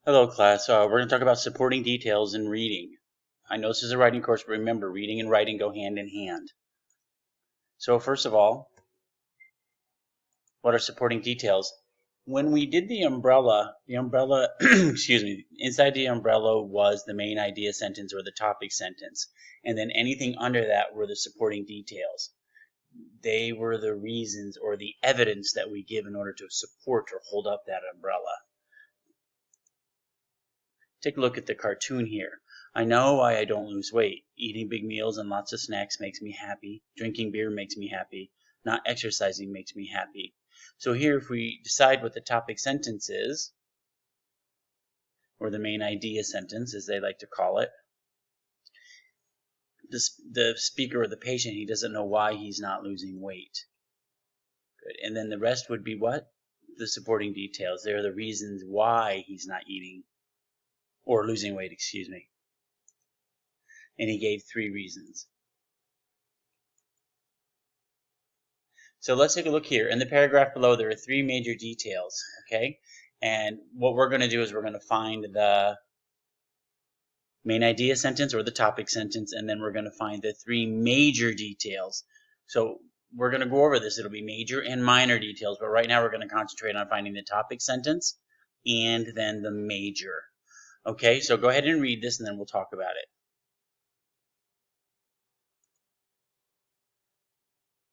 Hello class, we're going to talk about supporting details in reading. I know this is a writing course, but remember, reading and writing go hand in hand. So first of all, what are supporting details? When we did the umbrella, excuse me, inside the umbrella was the main idea sentence or the topic sentence, and then anything under that were the supporting details. They were the reasons or the evidence that we give in order to support or hold up that umbrella. Take a look at the cartoon here. I know why I don't lose weight. Eating big meals and lots of snacks makes me happy. Drinking beer makes me happy. Not exercising makes me happy. So here, if we decide what the topic sentence is, or the main idea sentence, as they like to call it, the speaker or the patient, he doesn't know why he's not losing weight. Good. And then the rest would be what? The supporting details. They're the reasons why he's not eating or losing weight, excuse me. And he gave 3 reasons. So let's take a look here. In the paragraph below, there are 3 major details, okay? And what we're going to do is we're going to find the main idea sentence or the topic sentence, and then we're going to find the 3 major details. So we're going to go over this. It'll be major and minor details, but right now we're going to concentrate on finding the topic sentence and then the major. Okay, so go ahead and read this, and then we'll talk about it.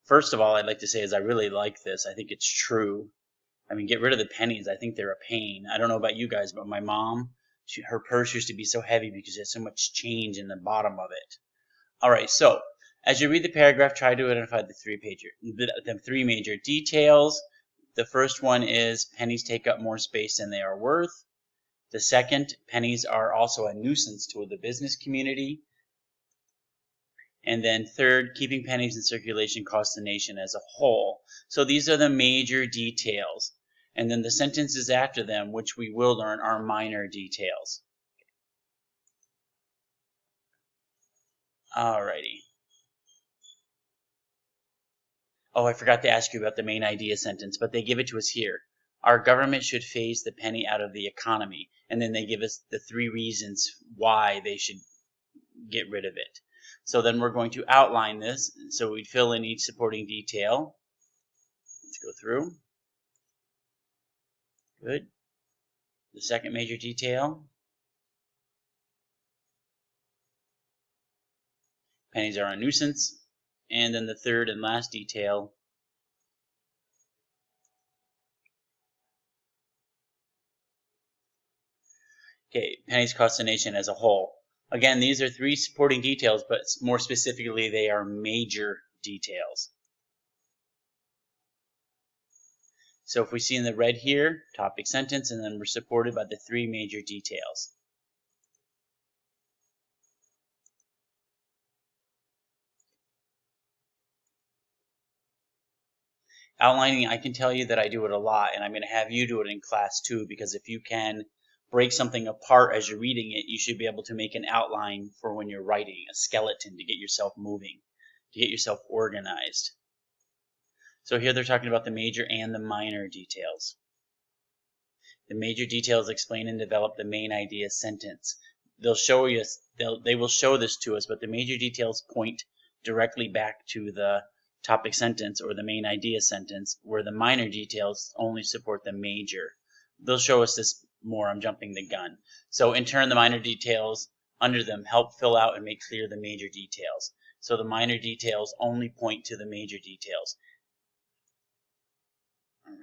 First of all, I'd like to say is I really like this. I think it's true. I mean, get rid of the pennies. I think they're a pain. I don't know about you guys, but my mom, her purse used to be so heavy because there's so much change in the bottom of it. All right, so as you read the paragraph, try to identify the 3 major details. The first one is pennies take up more space than they are worth. The second, pennies are also a nuisance to the business community. And then third, keeping pennies in circulation costs the nation as a whole. So these are the major details. And then the sentences after them, which we will learn, are minor details. Alrighty. Oh, I forgot to ask you about the main idea sentence, but they give it to us here. Our government should phase the penny out of the economy. And then they give us the 3 reasons why they should get rid of it. So then we're going to outline this. So we fill in each supporting detail. Let's go through. Good. The second major detail. Pennies are a nuisance. And then the third and last detail. Okay, pennies cost the nation as a whole. Again, these are 3 supporting details, but more specifically, they are major details. So if we see in the red here, topic sentence, and then we're supported by the 3 major details. Outlining, I can tell you that I do it a lot, and I'm going to have you do it in class too, because if you can break something apart as you're reading it, you should be able to make an outline for when you're writing, a skeleton to get yourself moving, to get yourself organized. So here they're talking about the major and the minor details. The major details explain and develop the main idea sentence. They will show this to us, but the major details point directly back to the topic sentence or the main idea sentence, where the minor details only support the major. They'll show us this more. I'm jumping the gun. So in turn, the minor details under them help fill out and make clear the major details. So the minor details only point to the major details. All right.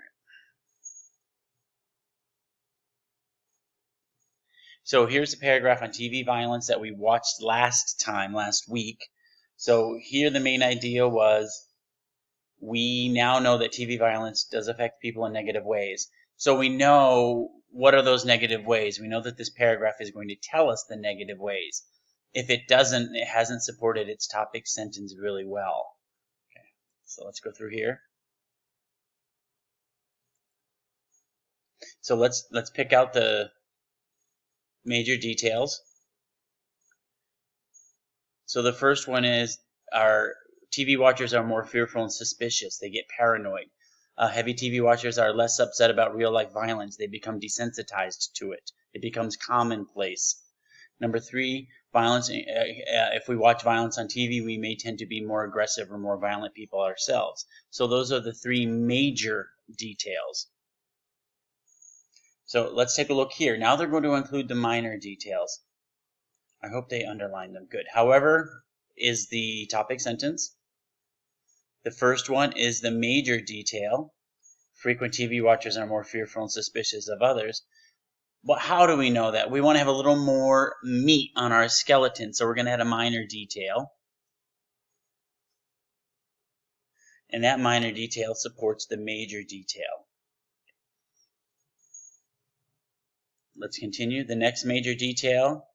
So here's a paragraph on TV violence that we watched last week. So here the main idea was we now know that TV violence does affect people in negative ways. So we know what are those negative ways. We know that this paragraph is going to tell us the negative ways. If it doesn't, it hasn't supported its topic sentence really well. Okay, so let's go through here. So let's pick out the major details. So the first one is our TV watchers are more fearful and suspicious. They get paranoid. Heavy TV watchers are less upset about real-life violence. They become desensitized to it. It becomes commonplace. Number 3, violence. If we watch violence on TV, we may tend to be more aggressive or more violent people ourselves. So those are the 3 major details. So let's take a look here. Now they're going to include the minor details. I hope they underline them. Good. However is the topic sentence. The first one is the major detail. Frequent TV watchers are more fearful and suspicious of others. But how do we know that? We want to have a little more meat on our skeleton, so we're going to add a minor detail. And that minor detail supports the major detail. Let's continue. The next major detail.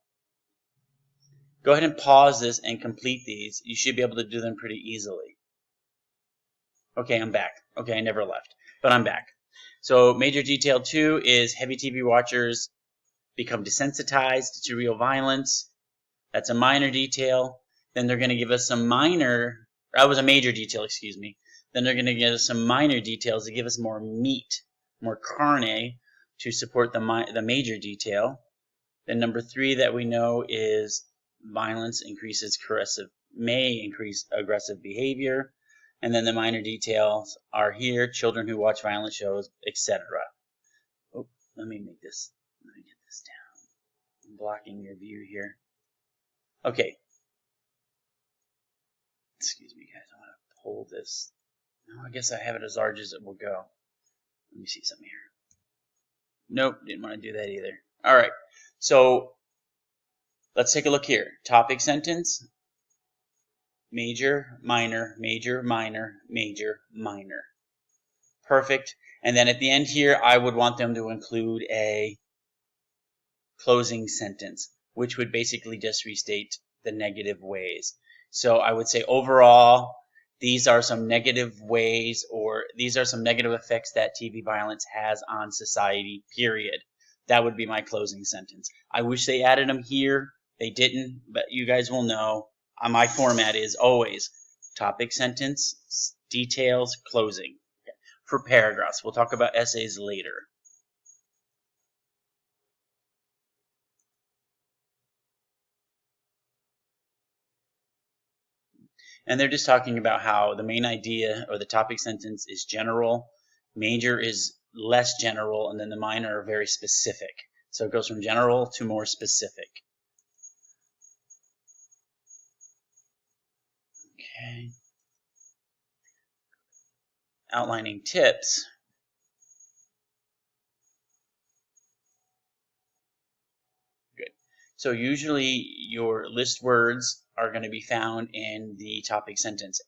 Go ahead and pause this and complete these. You should be able to do them pretty easily. Okay, I'm back. Okay, I never left, but I'm back. So major detail 2 is heavy TV watchers become desensitized to real violence. That's a minor detail. Then they're going to give us some minor, that was a major detail, excuse me. Then they're going to give us some minor details to give us more meat, more carne, to support the major detail. Then number 3 that we know is violence may increase aggressive behavior. And then the minor details are here, children who watch violent shows, etc. Oh, let me get this down. I'm blocking your view here. Okay. Excuse me, guys. I want to pull this. No, I guess I have it as large as it will go. Let me see something here. Nope, didn't want to do that either. All right. So let's take a look here. Topic sentence. Major, minor, major, minor, major, minor. Perfect. And then at the end here, I would want them to include a closing sentence, which would basically just restate the negative ways. So I would say overall, these are some negative ways, or these are some negative effects that TV violence has on society, period. That would be my closing sentence. I wish they added them here. They didn't, but you guys will know. My format is always topic sentence, details, closing. For paragraphs, we'll talk about essays later. And they're just talking about how the main idea or the topic sentence is general, major is less general, and then the minor are very specific. So it goes from general to more specific. Okay. Outlining tips. Good. So usually your list words are going to be found in the topic sentence.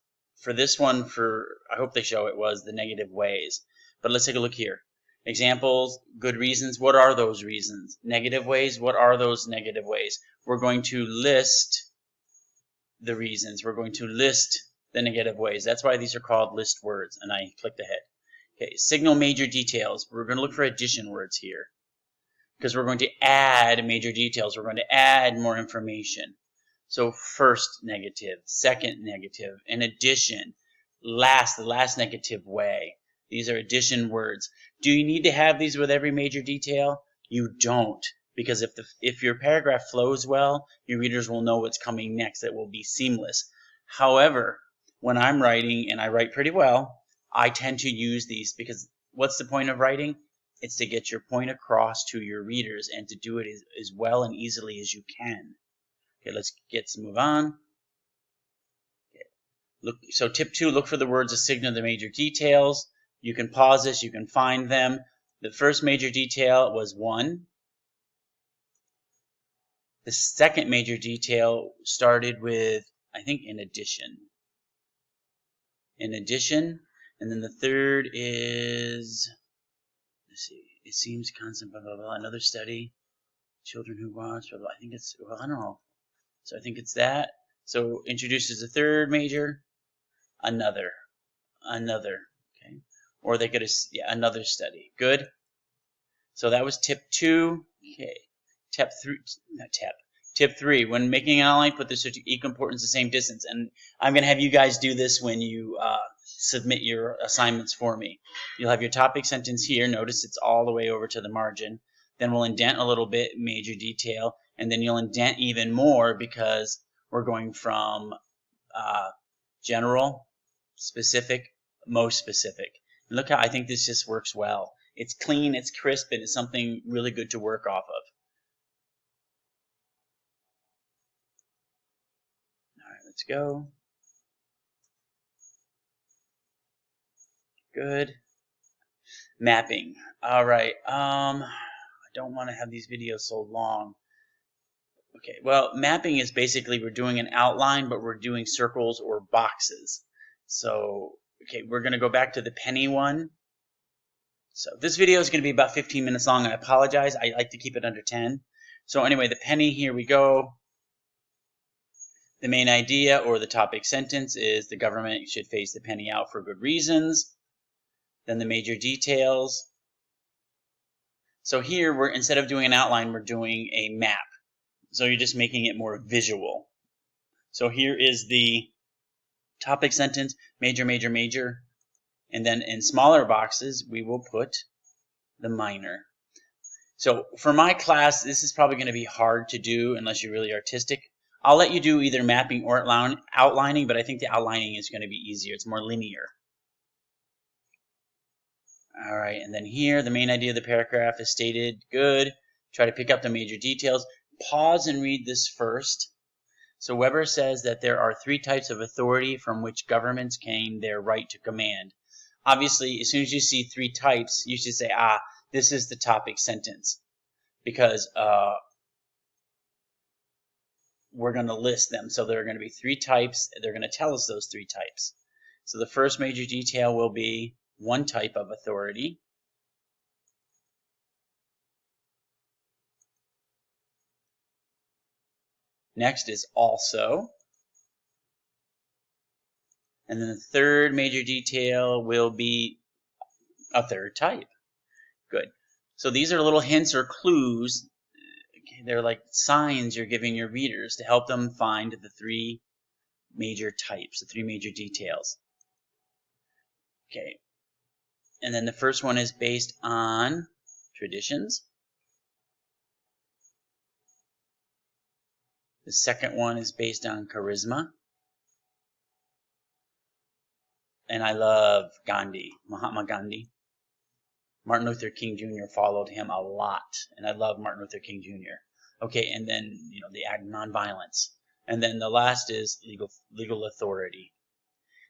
For this one, I hope they show it was the negative ways. But let's take a look here. Examples, good reasons. What are those reasons? Negative ways. What are those negative ways? We're going to list the reasons. We're going to list the negative ways. That's why these are called list words, and I clicked ahead. Okay, signal major details. We're going to look for addition words here because we're going to add major details. We're going to add more information. So first negative, second negative, in addition, the last negative way. These are addition words. Do you need to have these with every major detail? You don't, because if your paragraph flows well, your readers will know what's coming next. It will be seamless. However, when I'm writing, and I write pretty well, I tend to use these because what's the point of writing? It's to get your point across to your readers and to do it as well and easily as you can. Okay, let's move on. Okay. So tip 2, look for the words that signal the major details. You can pause this, you can find them. The first major detail was 1. The second major detail started with, I think, in addition. In addition, and then the third is, let's see, it seems constant, blah, blah, blah, another study, children who watch, blah, blah, I think it's, well, I don't know. So I think it's that. So introduces a third major, another, okay? Or they could have, yeah, another study. Good. So that was tip 2. Okay. Tip 3. When making an outline, put the equal importance the same distance. And I'm going to have you guys do this when you submit your assignments for me. You'll have your topic sentence here. Notice it's all the way over to the margin. Then we'll indent a little bit, major detail, and then you'll indent even more because we're going from general, specific, most specific. And look how I think this just works well. It's clean, it's crisp, and it's something really good to work off of. All right, let's go. Good. Mapping. All right. I don't want to have these videos so long. Okay, well, mapping is basically we're doing an outline, but we're doing circles or boxes. So, okay, we're going to go back to the penny one. So this video is going to be about 15 minutes long. I apologize. I like to keep it under 10. So anyway, the penny, here we go. The main idea or the topic sentence is the government should phase the penny out for good reasons. Then the major details. So here, we're instead of doing an outline, we're doing a map. So you're just making it more visual. So here is the topic sentence, major, major, major. And then in smaller boxes, we will put the minor. So for my class, this is probably going to be hard to do unless you're really artistic. I'll let you do either mapping or outlining, but I think the outlining is going to be easier. It's more linear. All right, and then here, the main idea of the paragraph is stated. Good. Try to pick up the major details. Pause and read this first. So Weber says that there are 3 types of authority from which governments gain their right to command. Obviously, as soon as you see 3 types, you should say, this is the topic sentence. Because we're going to list them. So there are going to be 3 types. They're going to tell us those 3 types. So the first major detail will be 1 type of authority. Next is also. And then the third major detail will be a 3rd type. Good. So these are little hints or clues. Okay, they're like signs you're giving your readers to help them find the 3 major types, the 3 major details. Okay. And then the first one is based on traditions. The second one is based on charisma. And I love Gandhi, Mahatma Gandhi. Martin Luther King Jr. followed him a lot, and I love Martin Luther King Jr. Okay, and then the act of nonviolence, and then the last is legal authority.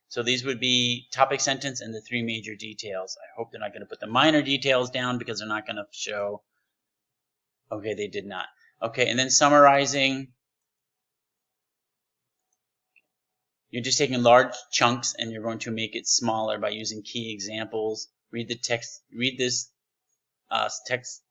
So these would be topic sentence and the 3 major details. I hope they're not going to put the minor details down because they're not going to show. Okay, they did not. Okay, and then summarizing. You're just taking large chunks and you're going to make it smaller by using key examples. Read the text. Read this text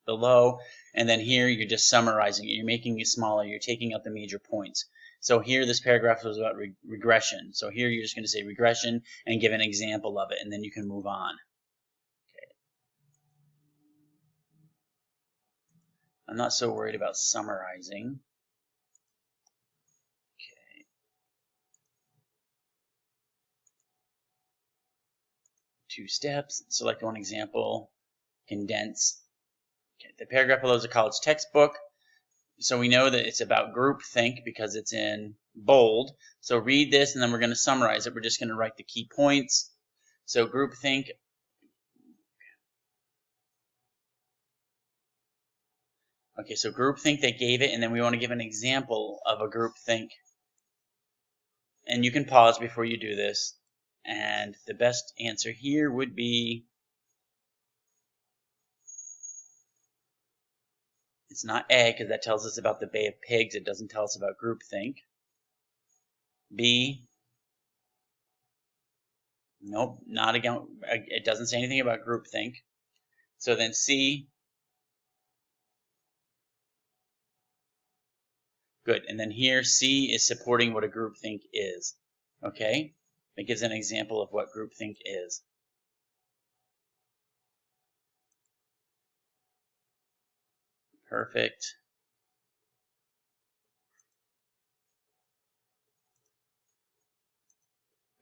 below, and then here you're just summarizing it. You're making it smaller. You're taking out the major points. So here this paragraph was about regression. So here you're just going to say regression and give an example of it, and then you can move on. Okay. I'm not so worried about summarizing. 2 steps. Select one example. Condense. Okay. The paragraph below is a college textbook. So we know that it's about groupthink because it's in bold. So read this and then we're going to summarize it. We're just going to write the key points. So groupthink. Okay, so groupthink, they gave it, and then we want to give an example of a groupthink. And you can pause before you do this. And the best answer here would be, it's not A, because that tells us about the Bay of Pigs. It doesn't tell us about groupthink. B, nope, not again. It doesn't say anything about groupthink. So then C, good. And then here, C is supporting what a groupthink is. Okay? It gives an example of what groupthink is. Perfect.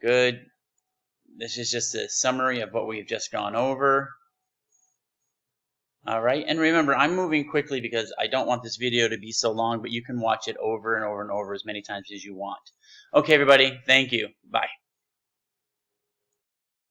Good. This is just a summary of what we've just gone over. All right, and remember, I'm moving quickly because I don't want this video to be so long, but you can watch it over and over and over as many times as you want. Okay, everybody, thank you. Bye.